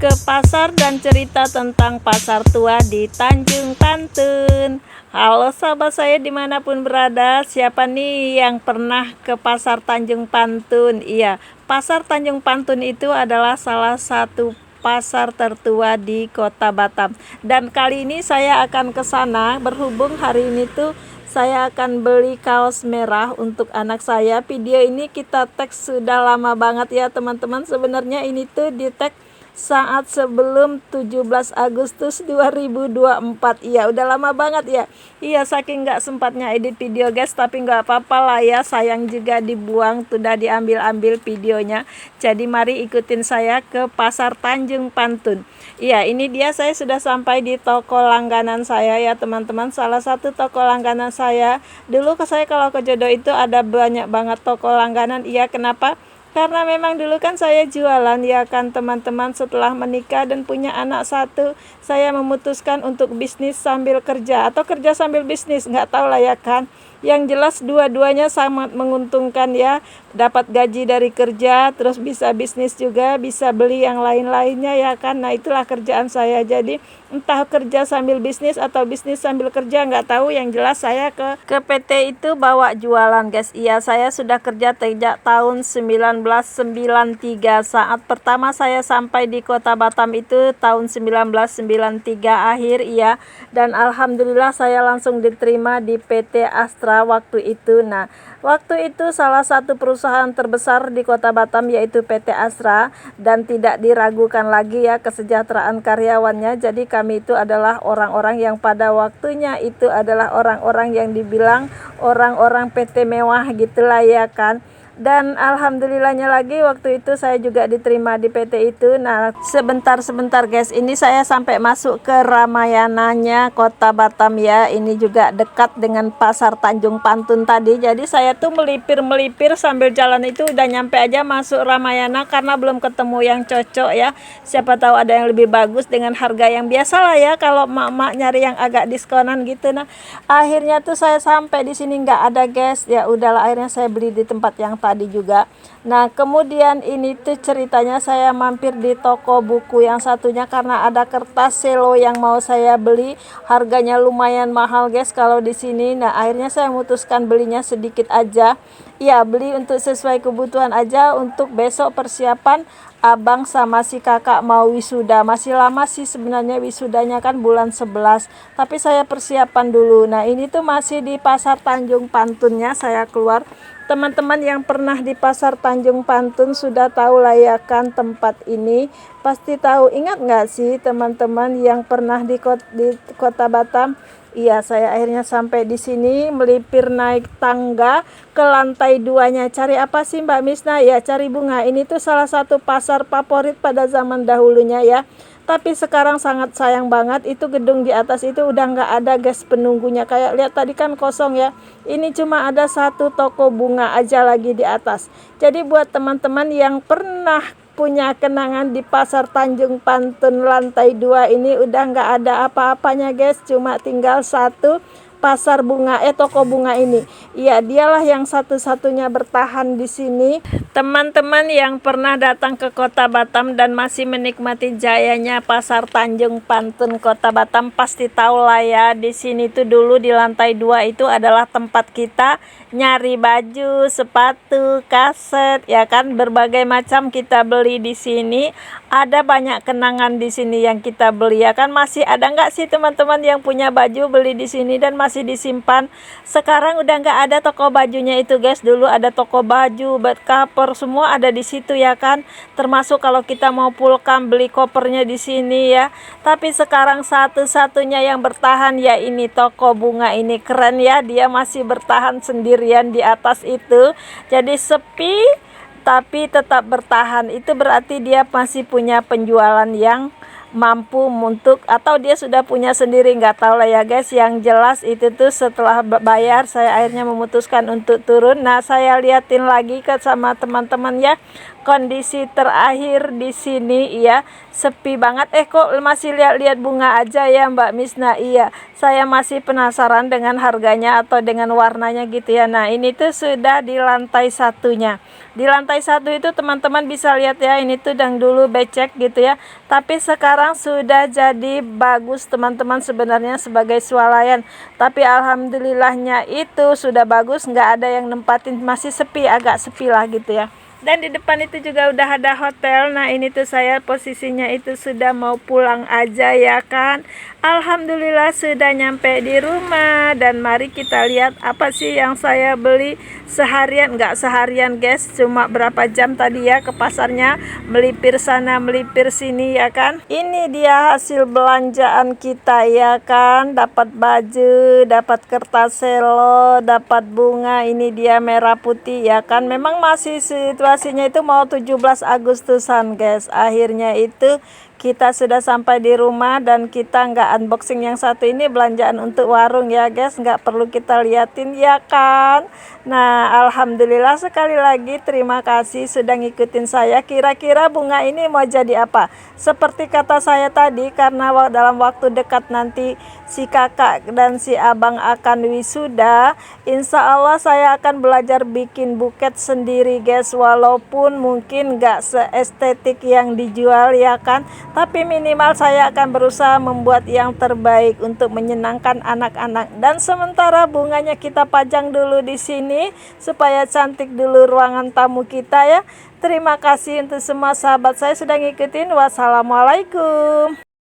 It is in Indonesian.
ke pasar dan cerita tentang pasar tua di Tanjung Pantun. Halo sahabat saya dimanapun berada, siapa nih yang pernah ke pasar Tanjung Pantun? Iya, pasar Tanjung Pantun itu adalah salah satu pasar tertua di Kota Batam. Dan kali ini saya akan ke sana, berhubung hari ini tuh saya akan beli kaos merah untuk anak saya. Video ini kita tag sudah lama banget ya teman-teman. Sebenarnya ini tuh di tag saat sebelum 17 Agustus 2024. Iya, udah lama banget ya. Iya, saking nggak sempatnya edit video guys, tapi nggak apa-apa lah ya, sayang juga dibuang, sudah diambil-ambil videonya. Jadi mari ikutin saya ke pasar Tanjung Pantun. Iya, ini dia, saya sudah sampai di toko langganan saya ya teman-teman. Salah satu toko langganan saya. Dulu saya kalau ke Jodoh itu ada banyak banget toko langganan. Iya, kenapa? Karena memang dulu kan saya jualan ya kan teman-teman. Setelah menikah dan punya anak satu, saya memutuskan untuk bisnis sambil kerja atau kerja sambil bisnis, nggak tahu lah ya kan. Yang jelas dua-duanya sangat menguntungkan ya, dapat gaji dari kerja, terus bisa bisnis juga, bisa beli yang lain-lainnya ya kan. Nah itulah kerjaan saya. Jadi entah kerja sambil bisnis atau bisnis sambil kerja, nggak tahu. Yang jelas saya ke PT itu bawa jualan guys. Iya, saya sudah kerja sejak tahun 1993. Saat pertama saya sampai di Kota Batam itu tahun 1993 akhir ya. Dan alhamdulillah saya langsung diterima di PT Astra waktu itu. Nah, waktu itu salah satu perusahaan terbesar di Kota Batam yaitu PT Astra, dan tidak diragukan lagi ya kesejahteraan karyawannya. Jadi kami itu adalah orang-orang yang pada waktunya itu adalah orang-orang yang dibilang orang-orang PT mewah gitulah ya kan. Dan alhamdulillahnya lagi waktu itu saya juga diterima di PT itu. Nah sebentar guys, ini saya sampai masuk ke Ramayananya Kota Batam ya. Ini juga dekat dengan pasar Tanjung Pantun tadi. Jadi saya tuh melipir sambil jalan itu udah nyampe aja masuk Ramayana, karena belum ketemu yang cocok ya. Siapa tahu ada yang lebih bagus dengan harga yang biasa lah ya, kalau emak-emak nyari yang agak diskonan gitu. Nah akhirnya tuh saya sampai di sini nggak ada guys. Ya udahlah, akhirnya saya beli di tempat yang tadi juga. Nah kemudian ini tuh ceritanya saya mampir di toko buku yang satunya karena ada kertas selo yang mau saya beli, harganya lumayan mahal guys kalau di sini. Nah akhirnya saya memutuskan belinya sedikit aja ya, beli untuk sesuai kebutuhan aja, untuk besok persiapan abang sama si kakak mau wisuda. Masih lama sih sebenarnya, wisudanya kan bulan 11, tapi saya persiapan dulu. Nah ini tuh masih di pasar Tanjung Pantunnya saya keluar. Teman-teman yang pernah di pasar Tanjung Pantun sudah tahu lah ya kan tempat ini, pasti tahu. Ingat nggak sih teman-teman yang pernah di Kota Batam? Iya, saya akhirnya sampai di sini, melipir naik tangga ke lantai 2-nya. Cari apa sih Mbak Misna? Ya cari bunga. Ini tuh salah satu pasar favorit pada zaman dahulunya ya. Tapi sekarang sangat sayang banget, itu gedung di atas itu udah nggak ada guys penunggunya. Kayak lihat tadi kan kosong ya. Ini cuma ada satu toko bunga aja lagi di atas. Jadi buat teman-teman yang pernah punya kenangan di pasar Tanjung Pantun lantai 2 ini, udah nggak ada apa-apanya guys. Cuma tinggal satu pasar bunga, toko bunga ini. Iya, dialah yang satu-satunya bertahan di sini. Teman-teman yang pernah datang ke Kota Batam dan masih menikmati jayanya pasar Tanjung Pantun Kota Batam pasti tahu lah ya, di sini tuh dulu di lantai 2 itu adalah tempat kita nyari baju, sepatu, kaset ya kan, berbagai macam kita beli di sini. Ada banyak kenangan di sini yang kita beli ya kan. Masih ada nggak sih teman-teman yang punya baju beli di sini dan masih disimpan? Sekarang udah nggak ada toko bajunya itu guys. Dulu ada toko baju, bed cover, semua ada di situ ya kan. Termasuk kalau kita mau pulkam beli kopernya di sini ya. Tapi sekarang satu-satunya yang bertahan ya ini toko bunga ini. Keren ya, dia masih bertahan sendirian di atas itu. Jadi sepi tapi tetap bertahan. Itu berarti dia masih punya penjualan yang mampu untuk, atau dia sudah punya sendiri, nggak tahu lah ya guys. Yang jelas itu tuh setelah bayar saya akhirnya memutuskan untuk turun. Nah saya liatin lagi ke sama teman-teman ya, kondisi terakhir di sini ya, sepi banget. Kok masih lihat-lihat bunga aja ya Mbak Misna? Iya, saya masih penasaran dengan harganya atau dengan warnanya gitu ya. Nah, ini tuh sudah di lantai satunya. Di lantai satu itu teman-teman bisa lihat ya, ini tuh yang dulu becek gitu ya, tapi sekarang sudah jadi bagus teman-teman, sebenarnya sebagai swalayan. Tapi alhamdulillahnya itu sudah bagus, nggak ada yang nempatin, masih sepi, agak sepi lah gitu ya. Dan di depan itu juga udah ada hotel. Nah, ini tuh saya posisinya itu sudah mau pulang aja ya kan. Alhamdulillah sudah nyampe di rumah. Dan mari kita lihat apa sih yang saya beli seharian. Nggak seharian guys, cuma berapa jam tadi ya ke pasarnya, melipir sana melipir sini ya kan. Ini dia hasil belanjaan kita ya kan. Dapat baju, dapat kertas selo, dapat bunga. Ini dia merah putih ya kan. Memang masih situasinya itu mau 17 Agustusan guys. Akhirnya itu kita sudah sampai di rumah dan kita nggak unboxing yang satu ini, belanjaan untuk warung ya guys, nggak perlu kita liatin ya kan. Nah, alhamdulillah sekali lagi terima kasih sudah ngikutin saya. Kira-kira bunga ini mau jadi apa? Seperti kata saya tadi, karena dalam waktu dekat nanti si kakak dan si abang akan wisuda, insya Allah saya akan belajar bikin buket sendiri guys. Walaupun mungkin nggak seestetik yang dijual ya kan, tapi minimal saya akan berusaha membuat yang terbaik untuk menyenangkan anak-anak. Dan sementara bunganya kita pajang dulu di sini supaya cantik dulu ruangan tamu kita ya. Terima kasih untuk semua sahabat saya sudah ngikutin. Wassalamualaikum.